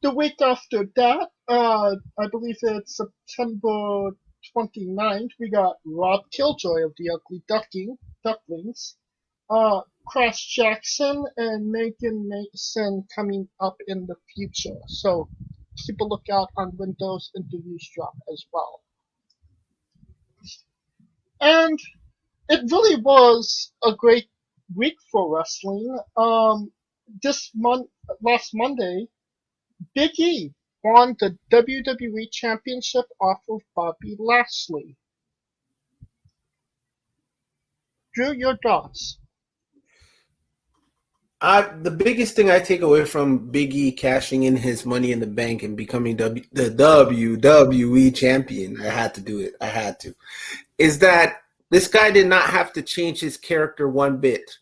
the week after that, I believe it's September 29th, we got Rob Killjoy of the Ugly Ducklings, Crash Jackson, and Megan Mason coming up in the future. So keep a lookout on when those interviews drop as well. And it really was a great week for wrestling. Last Monday, Biggie won the WWE Championship off of Bobby Lashley. Drew, your thoughts? The biggest thing I take away from Biggie cashing in his Money in the Bank and becoming the WWE champion, I had to do it. I had to. Is that this guy did not have to change his character one bit.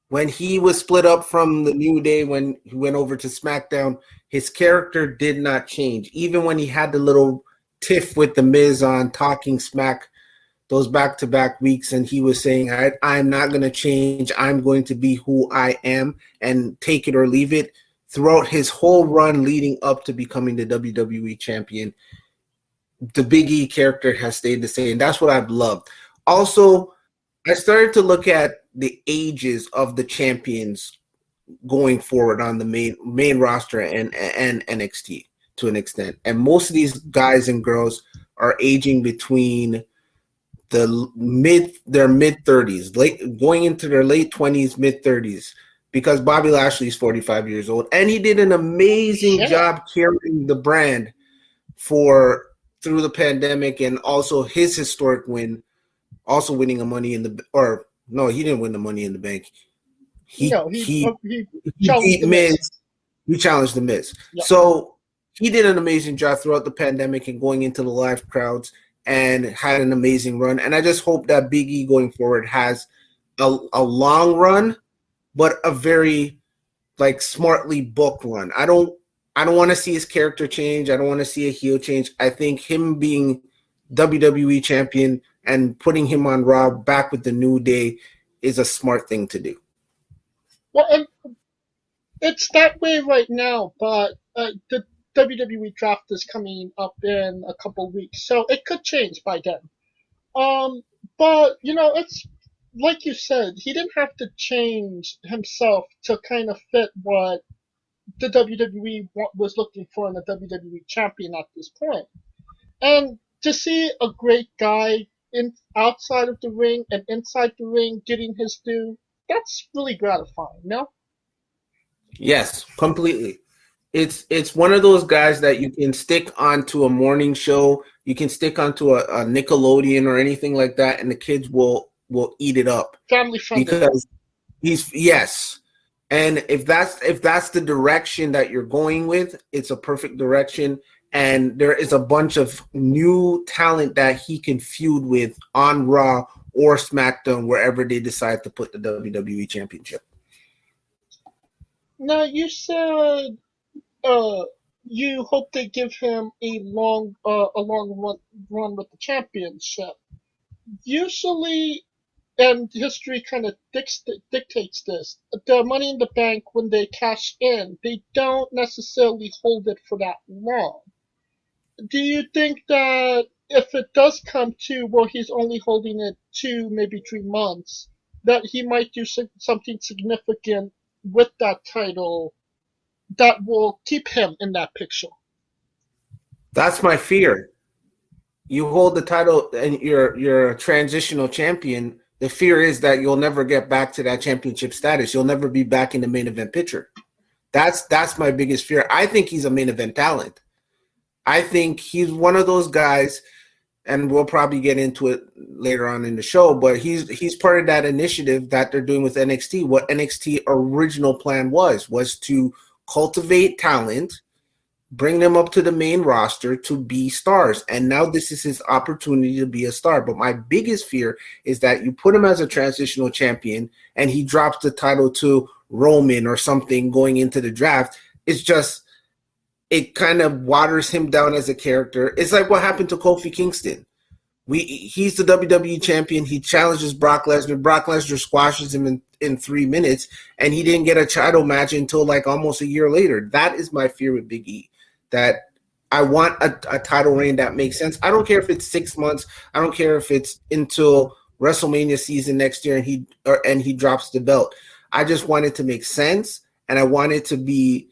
When he was split up from the New Day, when he went over to SmackDown, his character did not change. Even when he had the little tiff with The Miz on Talking Smack those back-to-back weeks, and he was saying, I'm not going to change. I'm going to be who I am and take it or leave it. Throughout his whole run leading up to becoming the WWE champion, the Big E character has stayed the same. That's what I've loved. Also, I started to look at the ages of the champions going forward on the main roster and NXT to an extent. And most of these guys and girls are aging between their mid 30s, going into their late 20s, mid 30s, because Bobby Lashley is 45 years old, and he did an amazing job carrying the brand through the pandemic, and also his historic win, also winning a Money in the he didn't win the Money in the Bank. He beat Miz. He challenged the Miz. Yep. So he did an amazing job throughout the pandemic and going into the live crowds, and had an amazing run. And I just hope that Big E going forward has a long run, but a very smartly booked run. I don't want to see his character change. I don't want to see a heel change. I think him being WWE champion and putting him on Raw back with the New Day is a smart thing to do. Well, and it's that way right now, but the WWE draft is coming up in a couple weeks, so it could change by then. But it's like you said, he didn't have to change himself to kind of fit what the WWE was looking for in a WWE champion at this point. And to see a great guy outside of the ring and inside the ring getting his due, that's really gratifying, no? Yes, completely. It's one of those guys that you can stick onto a morning show, you can stick onto a Nickelodeon or anything like that, and the kids will eat it up. Family friendly. Because yes. And if that's the direction that you're going with, it's a perfect direction. And there is a bunch of new talent that he can feud with on Raw or SmackDown, wherever they decide to put the WWE Championship. Now, you said you hope they give him a long run with the championship. Usually, and history kind of dictates this, the Money in the Bank, when they cash in, they don't necessarily hold it for that long. Do you think that if it does come to where he's only holding it 2, maybe 3 months, that he might do something significant with that title that will keep him in that picture? That's my fear. You hold the title and you're a transitional champion. The fear is that you'll never get back to that championship status. You'll never be back in the main event picture. That's my biggest fear. I think he's a main event talent. I think he's one of those guys, and we'll probably get into it later on in the show, but he's part of that initiative that they're doing with NXT. What NXT original plan was to cultivate talent, bring them up to the main roster to be stars. And now this is his opportunity to be a star. But my biggest fear is that you put him as a transitional champion and he drops the title to Roman or something going into the draft. It's just, it kind of waters him down as a character. It's like what happened to Kofi Kingston. He's the WWE champion. He challenges Brock Lesnar. Brock Lesnar squashes him in 3 minutes, and he didn't get a title match until like almost a year later. That is my fear with Big E. That I want a title reign that makes sense. I don't care if it's 6 months. I don't care if it's until WrestleMania season next year and he drops the belt. I just want it to make sense, and I want it to be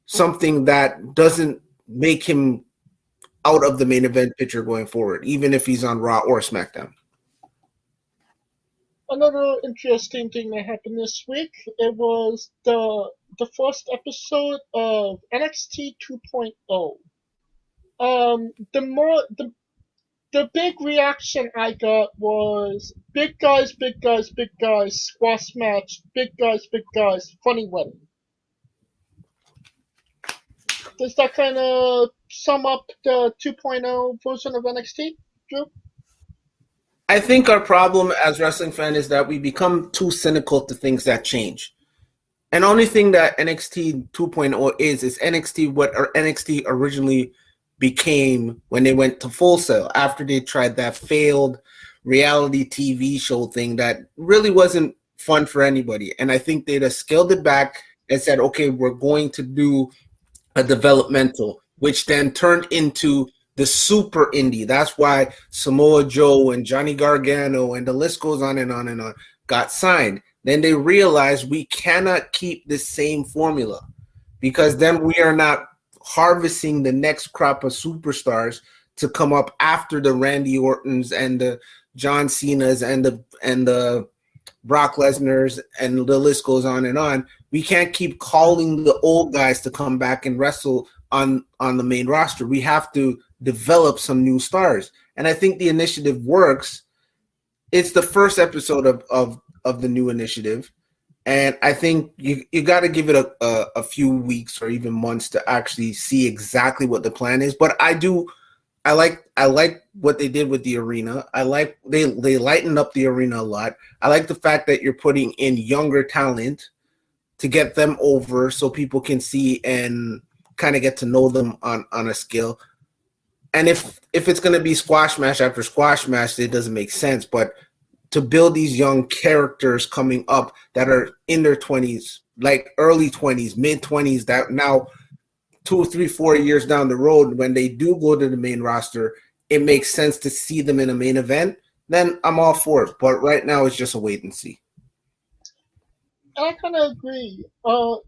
something that doesn't make him out of the main event picture going forward, even if he's on Raw or SmackDown. Another interesting thing that happened this week, it was the first episode of NXT 2.0. The big reaction I got was big guys, squash match, big guys, funny wedding. Does that kind of sum up the 2.0 version of NXT, Drew? I think our problem as wrestling fans is that we become too cynical to things that change. And only thing that NXT 2.0 is NXT what NXT originally became when they went to Full Sail after they tried that failed reality TV show thing that really wasn't fun for anybody. And I think they'd have scaled it back and said, okay, we're going to do a developmental, which then turned into the super indie. That's why Samoa Joe and Johnny Gargano and the list goes on and on and on got signed. Then they realized we cannot keep the same formula because then we are not harvesting the next crop of superstars to come up after the Randy Ortons and the John Cena's and the Brock Lesnar's and the list goes on and on. We can't keep calling the old guys to come back and wrestle on the main roster. We have to develop some new stars. And I think the initiative works. It's the first episode of the new initiative. And I think you got to give it a few weeks or even months to actually see exactly what the plan is. But I like what they did with the arena. I like they lightened up the arena a lot. I like the fact that you're putting in younger talent to get them over so people can see and kind of get to know them on a scale. And if it's going to be squash match after squash match, it doesn't make sense. But to build these young characters coming up that are in their 20s, like early 20s, mid 20s, that now 2, 3, 4 years down the road, when they do go to the main roster, it makes sense to see them in a main event, then I'm all for it. But right now it's just a wait and see. I kind of agree. It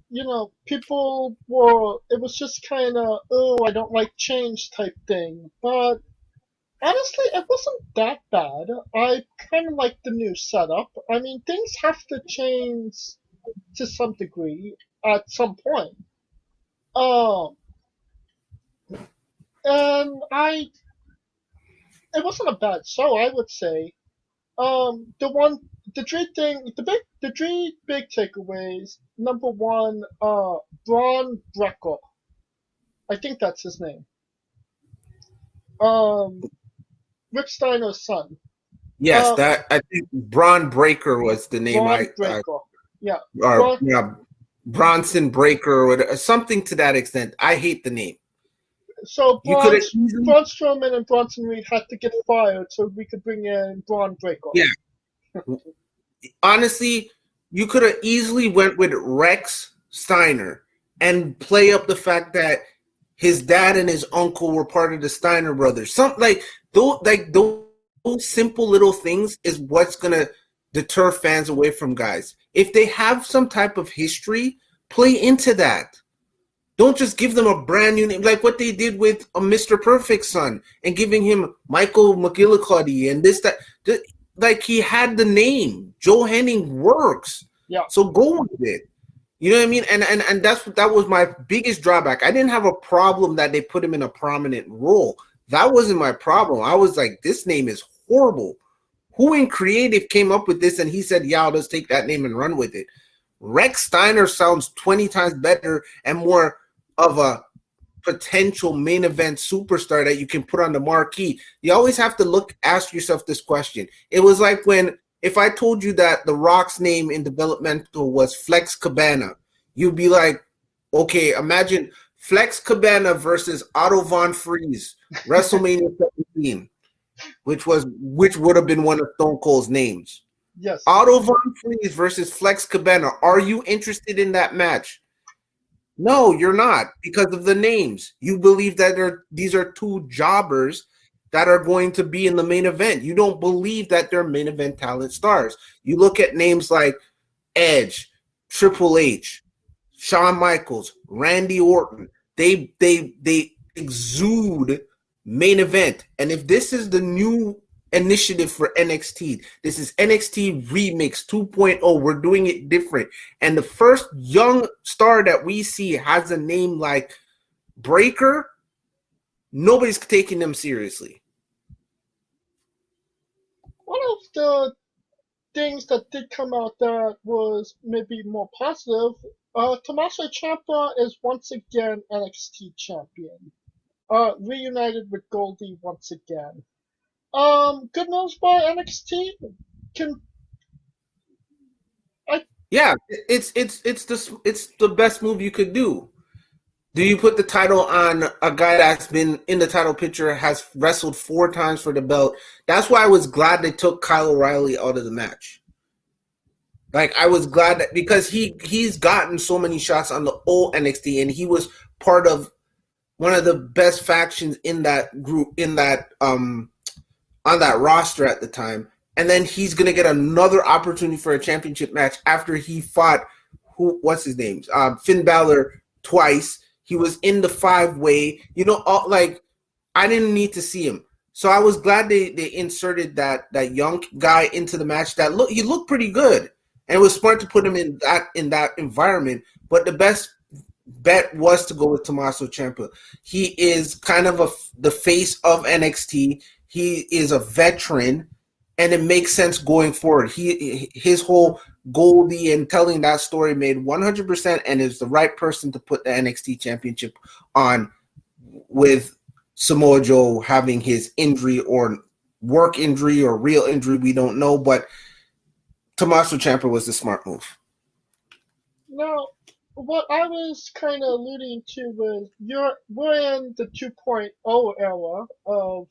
was just kind of, I don't like change type thing. But honestly, it wasn't that bad. I kind of like the new setup. I mean, things have to change to some degree at some point. And it wasn't a bad show, I would say. The three big takeaways. Number one, Braun Brecker. I think that's his name. Rick Steiner's son. Yes, I think Braun Brecker was the name. Braun Brecker. Yeah. Bronson Breaker or something to that extent. I hate the name. So Braun Strowman and Bronson Reed had to get fired so we could bring in Braun Brecker. Yeah. Honestly, you could have easily went with Rex Steiner and play up the fact that his dad and his uncle were part of the Steiner brothers. Something like those simple little things is what's gonna deter fans away from guys. If they have some type of history, play into that. Don't just give them a brand new name, like what they did with a Mr. Perfect's son and giving him Michael McGillicuddy and this, that. Like he had the name. Joe Henning works. Yeah. So go with it. You know what I mean? And that was my biggest drawback. I didn't have a problem that they put him in a prominent role. That wasn't my problem. I was like, this name is horrible. Who in creative came up with this? And he said, yeah, let's take that name and run with it. Rex Steiner sounds 20 times better and more of a potential main event superstar that you can put on the marquee. You always have to ask yourself this question. It was like if I told you that The Rock's name in developmental was Flex Cabana, you'd be like, okay, imagine Flex Cabana versus Otto Von Freeze, WrestleMania 17. which would have been one of Stone Cold's names. Yes. Otto Von Flees versus Flex Cabana. Are you interested in that match? No, you're not, because of the names. You believe that these are two jobbers that are going to be in the main event. You don't believe that they're main event talent stars. You look at names like Edge, Triple H, Shawn Michaels, Randy Orton. They exude main event. And if this is the new initiative for NXT, this is NXT Remix 2.0. We're doing it different. And the first young star that we see has a name like Breaker. Nobody's taking them seriously. One of the things that did come out that was maybe more positive, Tommaso Ciampa is once again NXT champion. Reunited with Goldie once again. Good news by NXT. Yeah, it's the best move you could do. Do you put the title on a guy that's been in the title picture, has wrestled 4 times for the belt? That's why I was glad they took Kyle O'Reilly out of the match. Like, I was glad that, because he's gotten so many shots on the old NXT, and he was part of one of the best factions in that group, in that on that roster at the time. And then he's gonna get another opportunity for a championship match after he fought what's his name? Finn Balor twice. He was in the 5-way. You know, like, I didn't need to see him. So I was glad they inserted that young guy into the match. He looked pretty good. And it was smart to put him in that environment. But the best bet was to go with Tommaso Ciampa. He is kind of the face of NXT. He is a veteran, and it makes sense going forward. His whole Goldie and telling that story made 100%, and is the right person to put the NXT championship on, with Samoa Joe having his injury or work injury or real injury. We don't know, but Tommaso Ciampa was the smart move. Now, what I was kind of alluding to was we're in the 2.0 era of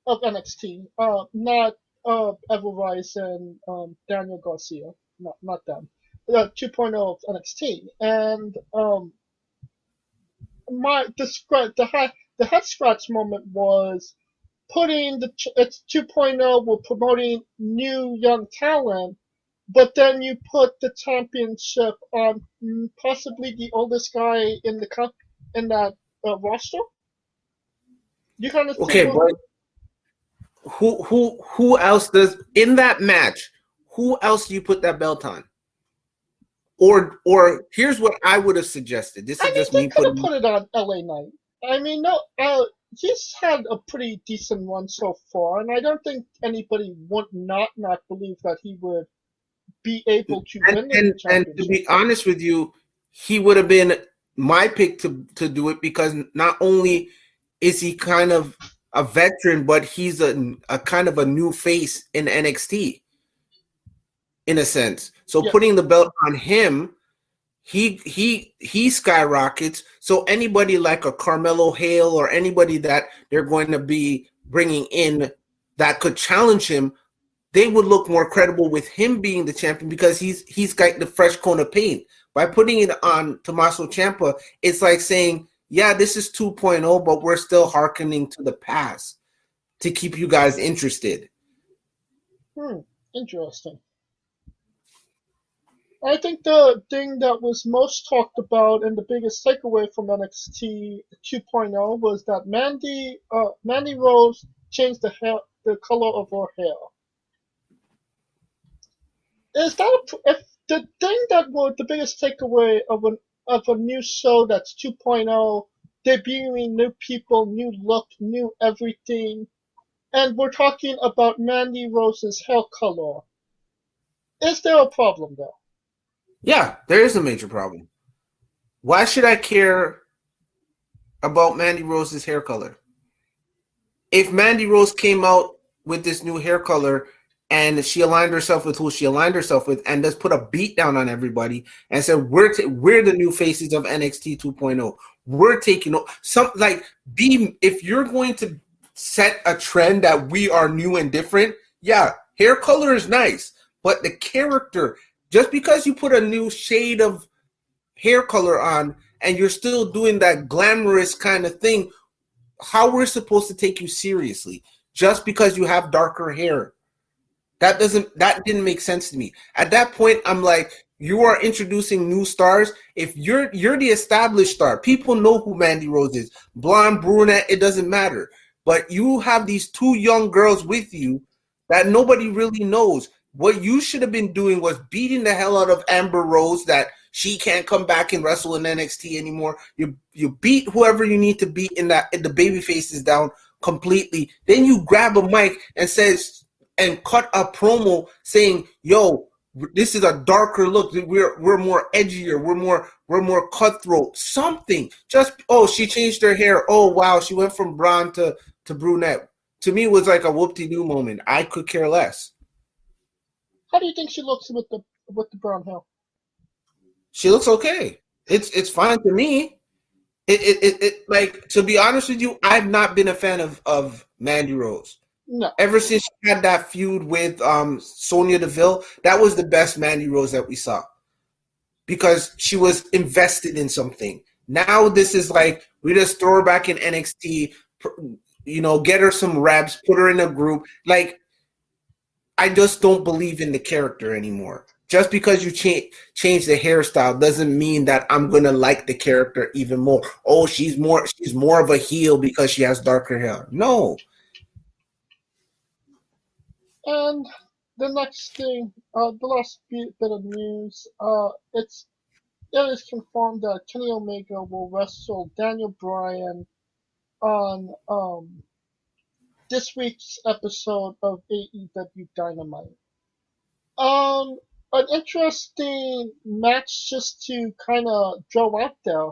NXT, not Everrise and Daniel Garcia, not them. 2.0 of NXT, and the head scratch moment was putting it's 2.0. We're promoting new young talent, but then you put the championship on possibly the oldest guy in that roster. You kind of okay, but who else does in that match? Who else do you put that belt on? Or here's what I would have suggested. This is just me putting. Put it on LA Knight. I mean, no, he's had a pretty decent run so far, and I don't think anybody would not believe that he would be able to win the championship. And to be honest with you, he would have been my pick to do it, because not only is he kind of a veteran, but he's a kind of a new face in NXT, in a sense. So putting the belt on him, he skyrockets. So anybody like a Carmelo Hale or anybody that they're going to be bringing in that could challenge him, they would look more credible with him being the champion, because he's got the fresh coat of paint. By putting it on Tommaso Ciampa, it's like saying, yeah, this is 2.0, but we're still hearkening to the past to keep you guys interested. Interesting. I think the thing that was most talked about and the biggest takeaway from NXT 2.0 was that Mandy Rose changed the color of her hair. Is that if the thing that was the biggest takeaway of a new show that's 2.0, debuting new people, new look, new everything, and we're talking about Mandy Rose's hair color? Is there a problem there? Yeah, there is a major problem. Why should I care about Mandy Rose's hair color? If Mandy Rose came out with this new hair color and she aligned herself with who she aligned herself with, and just put a beat down on everybody and said, we're the new faces of NXT 2.0. We're taking some, like, if you're going to set a trend that we are new and different. Yeah, hair color is nice, but the character, just because you put a new shade of hair color on and you're still doing that glamorous kind of thing, how we're supposed to take you seriously just because you have darker hair? That didn't make sense to me. At that point, I'm like, you are introducing new stars. If you're the established star, people know who Mandy Rose is. Blonde, brunette, it doesn't matter. But you have these two young girls with you that nobody really knows. What you should have been doing was beating the hell out of Amber Rose, that she can't come back and wrestle in NXT anymore. You beat whoever you need to beat in the baby faces down completely. Then you grab a mic and cut a promo saying, "Yo, this is a darker look. We're more edgier. We're more cutthroat. Something. Just she changed her hair. Oh wow, she went from blonde to brunette." To me, it was like a whoop-de-doo moment. I could care less. How do you think she looks with the brown hair? She looks okay. It's fine to me. It like, to be honest with you, I've not been a fan of Mandy Rose. No. Ever since she had that feud with Sonya Deville, that was the best Mandy Rose that we saw, because she was invested in something. Now this is like, we just throw her back in NXT, get her some reps, put her in a group. Like, I just don't believe in the character anymore. Just because you change the hairstyle doesn't mean that I'm gonna like the character even more. Oh, she's more of a heel because she has darker hair. No. And the next thing, the last bit of news, it is confirmed that Kenny Omega will wrestle Daniel Bryan on this week's episode of AEW Dynamite. An interesting match just to kind of throw out there.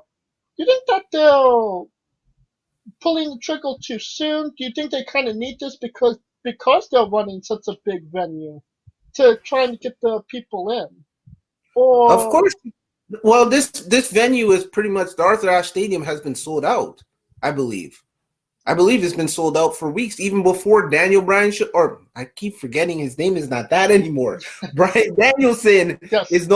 Do you think that they're pulling the trigger too soon? Do you think they kind of need this because they're running such a big venue to try and get the people in? Of Or course. Well, this venue is pretty much, the Arthur Ashe Stadium has been sold out, I believe. I believe it's been sold out for weeks, even before Daniel Bryan or I keep forgetting his name is not that anymore. Bryan Danielson yes, is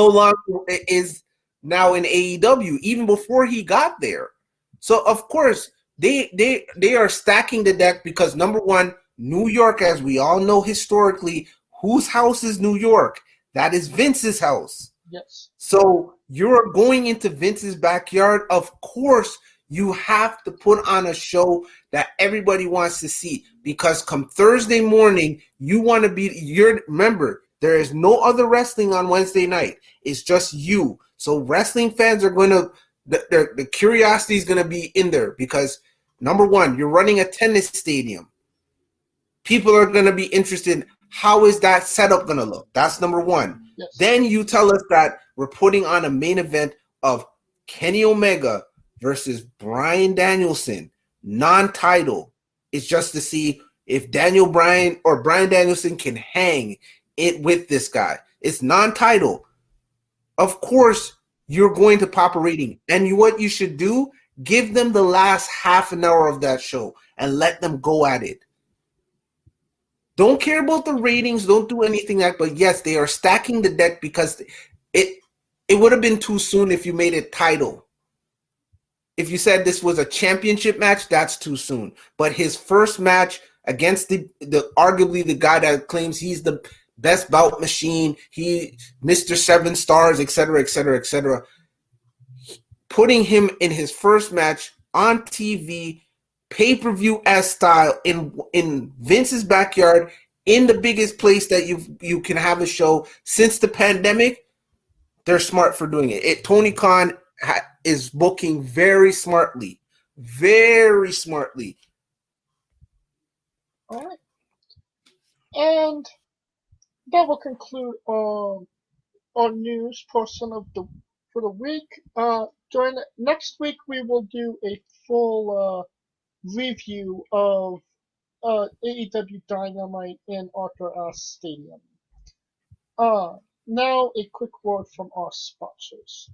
now in AEW, even before he got there. So of course they are stacking the deck because, number one, New York, as we all know historically, whose house is New York? That is Vince's house. yes. So you're going into Vince's backyard. Of course, you have to put on a show that everybody wants to see, because come Thursday morning, you want to remember, there is no other wrestling on Wednesday night. It's just you. So wrestling fans are going to, the curiosity is going to be in there because, number one, you're running a tennis stadium. People are going to be interested. How is that setup going to look? That's number one. Yes. Then you tell us that we're putting on a main event of Kenny Omega versus Bryan Danielson, non-title. It's just to see if Daniel Bryan or Bryan Danielson can hang it with this guy. It's non-title. Of course, you're going to pop a rating. And what you should do, give them the last half an hour of that show and let them go at it. Don't care about the ratings. Don't do anything like that. But yes, they are stacking the deck because it would have been too soon if you made it title. If you said this was a championship match, that's too soon. But his first match against the arguably the guy that claims he's the best bout machine, he Mr. 7 stars, etc., etc., etc. Putting him in his first match on TV, pay-per-view S style, in Vince's backyard, in the biggest place that you can have a show since the pandemic, they're smart for doing it. Tony Khan is booking very smartly. Very smartly. All right. And that will conclude our news portion for the week. During next week, we will do a full review of AEW Dynamite in Arthur Ashe Stadium. Now a quick word from our sponsors.